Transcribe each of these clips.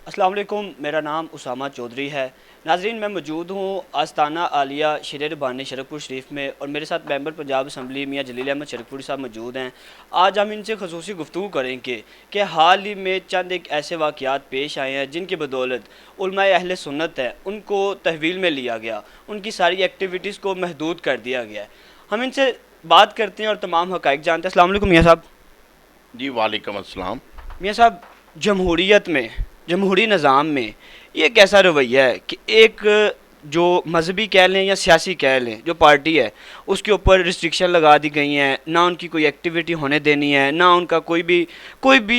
السلام علیکم، میرا نام اسامہ چودھری ہے۔ ناظرین، میں موجود ہوں آستانہ عالیہ شیر ربانی شرک پور شریف میں، اور میرے ساتھ ممبر پنجاب اسمبلی میاں جلیل احمد شرک پوری صاحب موجود ہیں۔ آج ہم ان سے خصوصی گفتگو کریں گے کہ حال ہی میں چند ایک ایسے واقعات پیش آئے ہیں جن کی بدولت علماء اہل سنت ہے ان کو تحویل میں لیا گیا، ان کی ساری ایکٹیویٹیز کو محدود کر دیا گیا ہے۔ ہم ان سے بات کرتے ہیں اور تمام حقائق جانتے ہیں۔ السلام علیکم میاں صاحب۔ جی وعلیکم السلام۔ میاں صاحب، جمہوریت میں، جمہوری نظام میں یہ کیسا رویہ ہے کہ ایک جو مذہبی کہہ لیں یا سیاسی کہہ لیں جو پارٹی ہے اس کے اوپر ریسٹرکشن لگا دی گئی ہیں، نہ ان کی کوئی ایکٹیویٹی ہونے دینی ہے، نہ ان کا کوئی بھی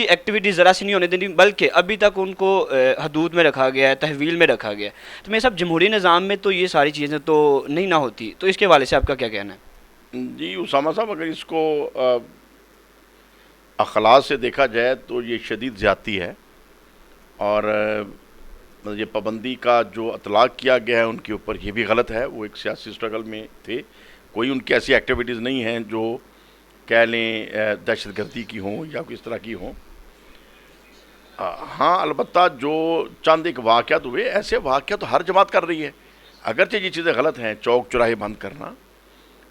ایکٹیویٹی ذرا سی نہیں ہونے دینی، بلکہ ابھی تک ان کو حدود میں رکھا گیا ہے، تحویل میں رکھا گیا ہے۔ تو میرے صاحب، جمہوری نظام میں تو یہ ساری چیزیں تو نہیں نہ ہوتی، تو اس کے حوالے سے آپ کا کیا کہنا ہے؟ جی اسامہ صاحب، اگر اس کو اخلاق سے دیکھا جائے تو یہ شدید زیادتی ہے، اور یہ پابندی کا جو اطلاق کیا گیا ہے ان کے اوپر یہ بھی غلط ہے۔ وہ ایک سیاسی سٹرگل میں تھے، کوئی ان کی ایسی ایکٹیویٹیز نہیں ہیں جو کہہ لیں دہشت گردی کی ہوں یا کس طرح کی ہوں۔ ہاں البتہ جو چند ایک واقعات ہوئے، ایسے واقعات تو ہر جماعت کر رہی ہے، اگرچہ یہ چیزیں غلط ہیں، چوک چوراہے بند کرنا،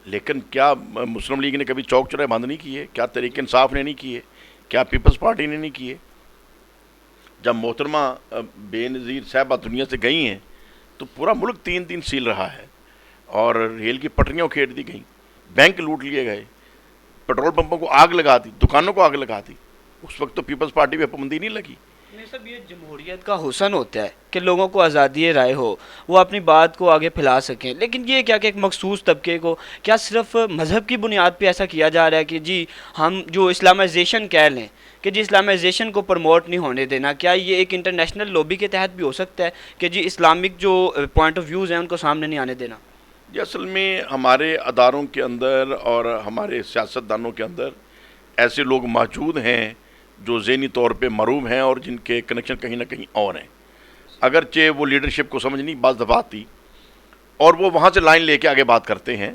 لیکن کیا مسلم لیگ نے کبھی چوک چوراہے بند نہیں کیے؟ کیا تحریک انصاف نے نہیں کیے؟ کیا پیپلز پارٹی نے نہیں کیے؟ جب محترمہ بے نظیر صاحبہ دنیا سے گئی ہیں تو پورا ملک 3 دن سیل رہا ہے، اور ریل کی پٹریاں کھیڑ دی گئیں، بینک لوٹ لیے گئے، پیٹرول پمپوں کو آگ لگا دی، دکانوں کو آگ لگا دی۔ اس وقت تو پیپلز پارٹی پہ پابندی نہیں لگی۔ یہ سب یہ جمہوریت کا حسن ہوتا ہے کہ لوگوں کو آزادی رائے ہو، وہ اپنی بات کو آگے پھیلا سکیں، لیکن یہ کیا کہ ایک مخصوص طبقے کو کیا صرف مذہب کی بنیاد پہ ایسا کیا جا رہا ہے کہ جی ہم جو اسلامائزیشن کہہ لیں کہ جی اسلامائزیشن کو پروموٹ نہیں ہونے دینا؟ کیا یہ ایک انٹرنیشنل لوبی کے تحت بھی ہو سکتا ہے کہ جی اسلامک جو پوائنٹ آف ویوز ہیں ان کو سامنے نہیں آنے دینا؟ جی اصل میں ہمارے اداروں کے اندر اور ہمارے سیاستدانوں کے اندر ایسے لوگ موجود ہیں جو ذہنی طور پہ مروب ہیں اور جن کے کنیکشن کہیں نہ کہیں اور ہیں، اگرچہ وہ لیڈرشپ کو سمجھ نہیں بعض دفعہ آتی، اور وہ وہاں سے لائن لے کے آگے بات کرتے ہیں۔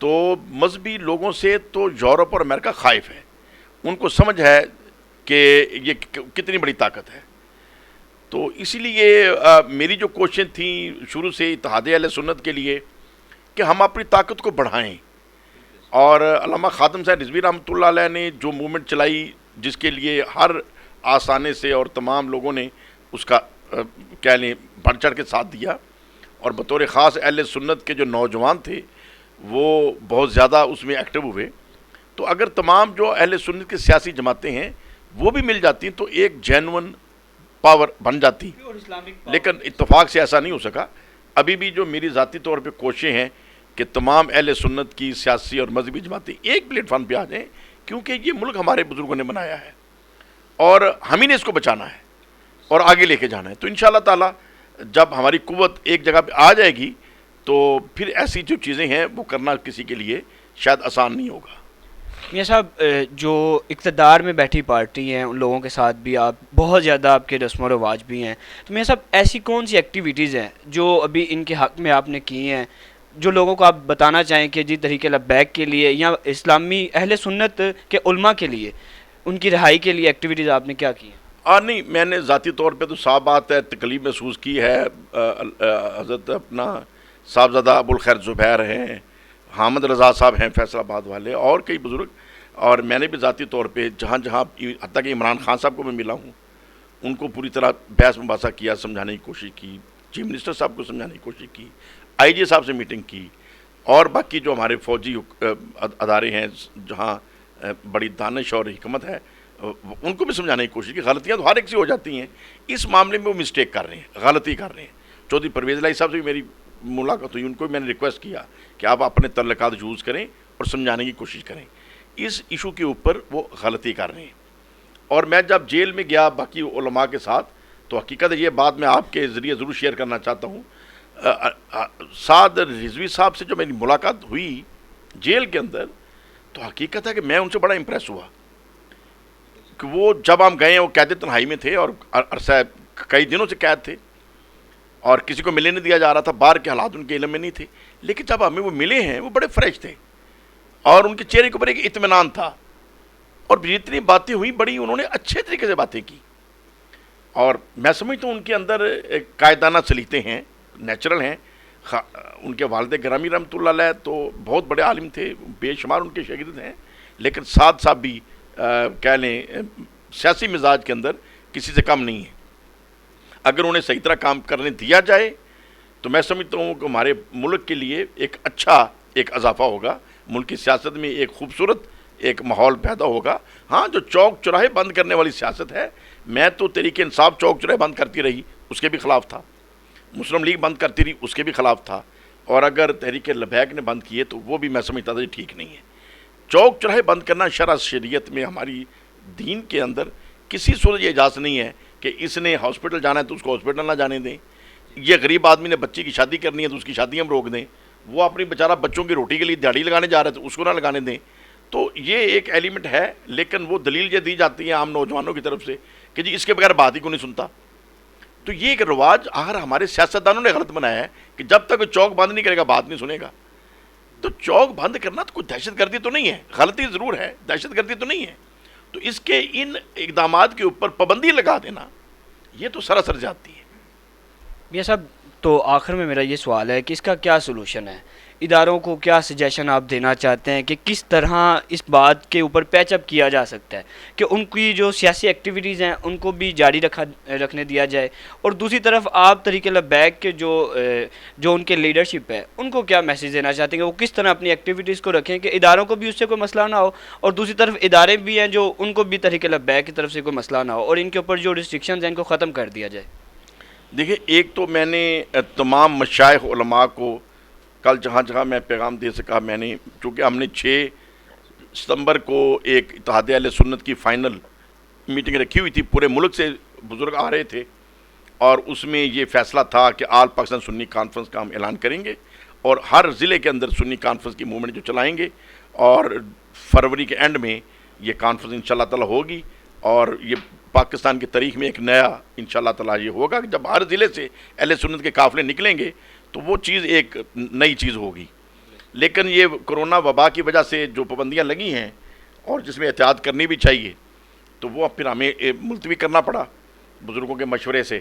تو مذہبی لوگوں سے تو یورپ اور امریکہ خائف ہے، ان کو سمجھ ہے کہ یہ کتنی بڑی طاقت ہے۔ تو اسی لیے میری جو کوششیں تھیں شروع سے اتحاد اہل سنت کے لیے کہ ہم اپنی طاقت کو بڑھائیں، اور علامہ خاتم صاحب رضوی رحمۃ اللہ علیہ نے جو موومنٹ چلائی، جس کے لیے ہر آسانے سے اور تمام لوگوں نے اس کا کہہ لیں بڑھ چڑھ کے ساتھ دیا، اور بطور خاص اہل سنت کے جو نوجوان تھے وہ بہت زیادہ اس میں ایکٹیو ہوئے۔ تو اگر تمام جو اہل سنت کی سیاسی جماعتیں ہیں وہ بھی مل جاتی تو ایک جینون پاور بن جاتی، لیکن اتفاق سے ایسا نہیں ہو سکا۔ ابھی بھی جو میری ذاتی طور پہ کوششیں ہیں کہ تمام اہل سنت کی سیاسی اور مذہبی جماعتیں ایک پلیٹ فارم پہ آ جائیں، کیونکہ یہ ملک ہمارے بزرگوں نے بنایا ہے اور ہم ہی نے اس کو بچانا ہے اور آگے لے کے جانا ہے۔ تو انشاءاللہ تعالی جب ہماری قوت ایک جگہ پہ آ جائے گی تو پھر ایسی جو چیزیں ہیں وہ کرنا کسی کے لیے شاید آسان نہیں ہوگا۔ میاں صاحب، جو اقتدار میں بیٹھی پارٹی ہیں ان لوگوں کے ساتھ بھی آپ بہت زیادہ آپ کے رسم و رواج بھی ہیں، تو میاں صاحب ایسی کون سی ایکٹیویٹیز ہیں جو ابھی ان کے حق میں آپ نے کی ہیں جو لوگوں کو آپ بتانا چاہیں کہ جی طریق لبیک کے لیے یا اسلامی اہل سنت کے علماء کے لیے ان کی رہائی کے لیے ایکٹیویٹیز آپ نے کیا کی ہیں؟ نہیں، میں نے ذاتی طور پہ تو صاف بات ہے تکلیف محسوس کی ہے۔ حضرت اپنا صاحبزادہ ابو الخیر زبیر ہیں، حامد رضا صاحب ہیں فیصل آباد والے، اور کئی بزرگ، اور میں نے بھی ذاتی طور پہ جہاں جہاں حتیٰ کہ عمران خان صاحب کو میں ملا ہوں ان کو پوری طرح بحث مباحثہ کیا، سمجھانے کی کوشش کی، چیف منسٹر صاحب کو سمجھانے کی کوشش کی، آئی جی صاحب سے میٹنگ کی، اور باقی جو ہمارے فوجی ادارے ہیں جہاں بڑی دانش اور حکمت ہے ان کو بھی سمجھانے کی کوشش کی۔ غلطیاں تو ہر ایک سے ہو جاتی ہیں، اس معاملے میں وہ مسٹیک کر رہے ہیں، غلطی کر رہے ہیں۔ چودھری پرویز الہی صاحب سے بھی میری ملاقات ہوئی، ان کو بھی میں نے ریکویسٹ کیا کہ آپ اپنے تعلقات یوز کریں اور سمجھانے کی کوشش کریں، اس ایشو کے اوپر وہ غلطی کر رہے ہیں۔ اور میں جب جیل میں گیا باقی علماء کے ساتھ تو حقیقت یہ بات میں آپ کے ذریعے ضرور شیئر کرنا چاہتا ہوں، سعد رضوی صاحب سے جو میری ملاقات ہوئی جیل کے اندر، تو حقیقت ہے کہ میں ان سے بڑا امپریس ہوا کہ وہ جب ہم گئے وہ قید تنہائی میں تھے اور عرصہ کئی دنوں سے قید تھے اور کسی کو ملنے نہیں دیا جا رہا تھا، باہر کے حالات ان کے علم میں نہیں تھے، لیکن جب ہمیں وہ ملے ہیں وہ بڑے فریش تھے اور ان کے چہرے کے اوپر ایک اطمینان تھا، اور جتنی باتیں ہوئی بڑی انہوں نے اچھے طریقے سے باتیں کی۔ اور میں سمجھتا ہوں ان کے اندر ایک قائدانہ سلیقے ہیں، نیچرل ہیں. ان کے والد گرامی رحمۃ اللہ علیہ تو بہت بڑے عالم تھے، بے شمار ان کے شاگرد ہیں، لیکن ساتھ ساتھ بھی کہہ لیں سیاسی مزاج کے اندر کسی سے کم نہیں ہے. اگر انہیں صحیح طرح کام کرنے دیا جائے تو میں سمجھتا ہوں کہ ہمارے ملک کے لیے ایک اچھا ایک اضافہ ہوگا، ملک کی سیاست میں ایک خوبصورت ایک ماحول پیدا ہوگا. ہاں، جو چوک چوراہے بند کرنے والی سیاست ہے، میں تو تحریک انصاف چوک چوراہے بند کرتی رہی، اس کے بھی خلاف تھا. مسلم لیگ بند کرتی رہی، اس کے بھی خلاف تھا. اور اگر تحریک لبیک نے بند کیے تو وہ بھی میں سمجھتا تھا ٹھیک نہیں ہے. چوک چوراہے بند کرنا شرع شریعت میں ہماری دین کے اندر کسی صورت یہ اجازت نہیں ہے کہ اس نے ہاسپٹل جانا ہے تو اس کو ہاسپٹل نہ جانے دیں. یہ غریب آدمی نے بچی کی شادی کرنی ہے تو اس کی شادی ہم روک دیں. وہ اپنی بیچارہ بچوں کی روٹی کے لیے دیہڑی لگانے جا رہے تھے، اس کو نہ لگانے دیں. تو یہ ایک ایلیمنٹ ہے، لیکن وہ دلیل یہ دی جاتی ہے عام نوجوانوں کی طرف سے کہ جی اس کے بغیر بات ہی کو نہیں سنتا. تو یہ ایک رواج آخر ہمارے سیاستدانوں نے غلط بنایا ہے کہ جب تک چوک بند نہیں کرے گا بات نہیں سنے گا. تو چوک بند کرنا تو کوئی دہشت گردی تو نہیں ہے، غلطی ضرور ہے، دہشت گردی تو نہیں ہے. تو اس کے ان اقدامات کے اوپر پابندی لگا دینا یہ تو سراسر زیادتی ہے. میاں صاحب، تو آخر میں میرا یہ سوال ہے کہ اس کا کیا سلوشن ہے؟ اداروں کو کیا سجیشن آپ دینا چاہتے ہیں کہ کس طرح اس بات کے اوپر پیچ اپ کیا جا سکتا ہے کہ ان کی جو سیاسی ایکٹیویٹیز ہیں ان کو بھی جاری رکھنے دیا جائے، اور دوسری طرف آپ تحریک لبیک کے جو ان کے لیڈرشپ ہے ان کو کیا میسیج دینا چاہتے ہیں کہ وہ کس طرح اپنی ایکٹیویٹیز کو رکھیں کہ اداروں کو بھی اس سے کوئی مسئلہ نہ ہو، اور دوسری طرف ادارے بھی ہیں جو ان کو بھی تحریک لبیک کی طرف سے کوئی مسئلہ نہ ہو، اور ان کے اوپر جو ریسٹرکشنز ہیں ان کو ختم کر دیا جائے؟ دیکھیں، ایک تو میں نے تمام مشائخ علماء کو کل جہاں جہاں میں پیغام دے سکا، میں نے چونکہ ہم نے 6 ستمبر کو ایک اتحاد اہل سنت کی فائنل میٹنگ رکھی ہوئی تھی، پورے ملک سے بزرگ آ رہے تھے، اور اس میں یہ فیصلہ تھا کہ آل پاکستان سنی کانفرنس کا ہم اعلان کریں گے، اور ہر ضلع کے اندر سنی کانفرنس کی موومنٹ جو چلائیں گے، اور فروری کے اینڈ میں یہ کانفرنس انشاءاللہ تعالی ہوگی. اور یہ پاکستان کی تاریخ میں ایک نیا انشاءاللہ تعالی یہ ہوگا کہ جب ہر ضلع سے اہل سنت کے قافلے نکلیں گے تو وہ چیز ایک نئی چیز ہوگی. لیکن یہ کرونا وبا کی وجہ سے جو پابندیاں لگی ہیں اور جس میں احتیاط کرنی بھی چاہیے، تو وہ پھر ہمیں ملتوی کرنا پڑا بزرگوں کے مشورے سے.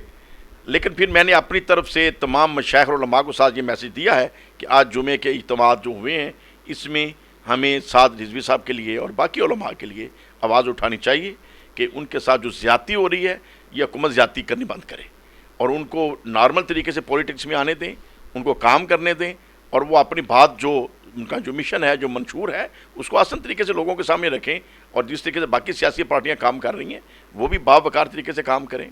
لیکن پھر میں نے اپنی طرف سے تمام مشائخ اور علماء کو ساتھ یہ میسیج دیا ہے کہ آج جمعے کے اجتماعات جو ہوئے ہیں اس میں ہمیں ساتھ رضوی صاحب کے لیے اور باقی علماء کے لیے آواز اٹھانی چاہیے کہ ان کے ساتھ جو زیادتی ہو رہی ہے یہ حکومت زیادتی کرنی بند کرے، اور ان کو نارمل طریقے سے پولیٹکس میں آنے دیں، ان کو کام کرنے دیں، اور وہ اپنی بات جو ان کا جو مشن ہے، جو منشور ہے، اس کو آسان طریقے سے لوگوں کے سامنے رکھیں، اور جس طریقے سے باقی سیاسی پارٹیاں کام کر رہی ہیں وہ بھی باوقار طریقے سے کام کریں.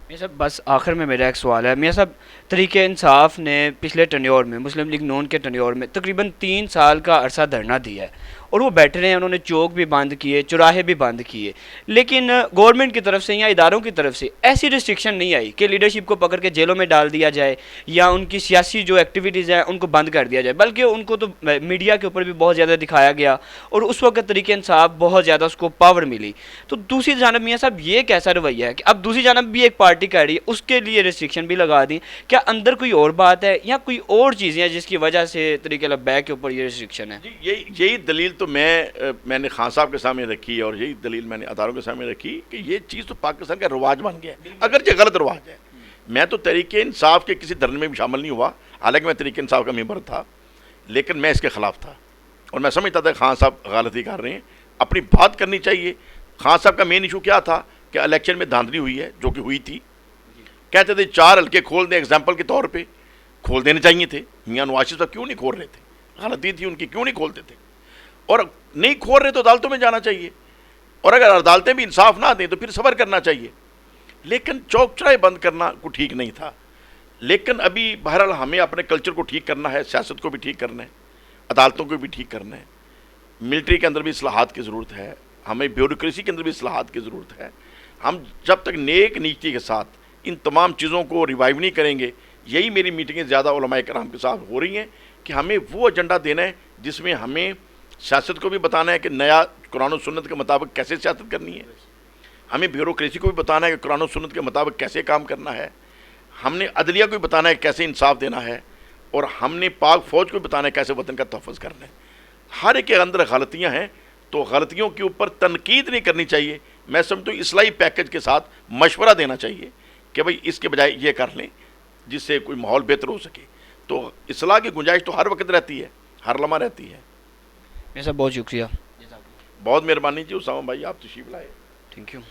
میاں صاحب، بس آخر میں میرا ایک سوال ہے. میاں صاحب، تحریک انصاف نے پچھلے ٹنیور میں، مسلم لیگ نون کے ٹنیور میں تقریباً 3 سال کا عرصہ دھرنا دیا ہے، اور وہ بیٹھ رہے ہیں، انہوں نے چوک بھی بند کیے، چوراہے بھی بند کیے، لیکن گورنمنٹ کی طرف سے یا اداروں کی طرف سے ایسی ریسٹرکشن نہیں آئی کہ لیڈرشپ کو پکڑ کے جیلوں میں ڈال دیا جائے یا ان کی سیاسی جو ایکٹیویٹیز ہیں ان کو بند کر دیا جائے، بلکہ ان کو تو میڈیا کے اوپر بھی بہت زیادہ دکھایا گیا، اور اس وقت تحریک انصاف بہت زیادہ اس کو پاور ملی. تو دوسری جانب میاں صاحب یہ کیسا رویہ ہے کہ اب دوسری جانب بھی ایک پارٹی کہہ رہی ہے اس کے لیے ریسٹرکشن بھی لگا دیں؟ کیا اندر کوئی اور بات ہے یا کوئی اور چیزیں ہیں جس کی وجہ سے تحریک لبیک کے اوپر یہ ریسٹرکشن ہے؟ یہی دلیل تو میں نے خان صاحب کے سامنے رکھی، اور یہی دلیل میں نے اداروں کے سامنے رکھی کہ یہ چیز تو پاکستان کا رواج بن گیا ہے، اگرچہ غلط رواج ہے. میں تو تحریک انصاف کے کسی دھرنے میں بھی شامل نہیں ہوا، حالانکہ میں تحریک انصاف کا ممبر تھا، لیکن میں اس کے خلاف تھا، اور میں سمجھتا تھا خان صاحب غلطی کر رہے ہیں، اپنی بات کرنی چاہیے. خان صاحب کا مین ایشو کیا تھا کہ الیکشن میں دھاندلی ہوئی ہے، جو کہ ہوئی تھی. کہتے تھے 4 حلقے کھول دیں، ایگزامپل کے طور پہ کھول دینے چاہیے تھے. میاں نواز شریف صاحب کیوں نہیں کھول رہے تھے؟ غلطی تھی ان کی، کیوں نہیں کھولتے تھے؟ اور نہیں کھول رہے تو عدالتوں میں جانا چاہیے، اور اگر عدالتیں بھی انصاف نہ دیں تو پھر صبر کرنا چاہیے. لیکن چوک چوراہے بند کرنا کو ٹھیک نہیں تھا. لیکن ابھی بہرحال ہمیں اپنے کلچر کو ٹھیک کرنا ہے، سیاست کو بھی ٹھیک کرنا ہے، عدالتوں کو بھی ٹھیک کرنا ہے، ملٹری کے اندر بھی اصلاحات کی ضرورت ہے، ہمیں بیوروکریسی کے اندر بھی اصلاحات کی ضرورت ہے. ہم جب تک نیک نیتی کے ساتھ ان تمام چیزوں کو ریوائیو نہیں کریں گے، یہی میری میٹنگیں زیادہ علماء کرام کے ساتھ ہو رہی ہیں کہ ہمیں وہ ایجنڈا دینا ہے جس میں ہمیں سیاست کو بھی بتانا ہے کہ نیا قرآن و سنت کے مطابق کیسے سیاست کرنی ہے، ہمیں بیوروکریسی کو بھی بتانا ہے کہ قرآن و سنت کے مطابق کیسے کام کرنا ہے، ہم نے عدلیہ کو بھی بتانا ہے کیسے انصاف دینا ہے، اور ہم نے پاک فوج کو بھی بتانا ہے کیسے وطن کا تحفظ کرنا ہے. ہر ایک کے اندر غلطیاں ہیں، تو غلطیوں کے اوپر تنقید نہیں کرنی چاہیے، میں سمجھتا ہوں اصلاحی پیکج کے ساتھ مشورہ دینا چاہیے کہ بھائی اس کے بجائے یہ کر لیں جس سے کوئی ماحول بہتر ہو سکے. تو اصلاح کی گنجائش تو ہر وقت رہتی ہے, ہر لمحہ رہتی ہے. میرا صاحب بہت شکریہ. بہت مہربانی جی اسامہ بھائی, آپ تشریف لائے. Thank you.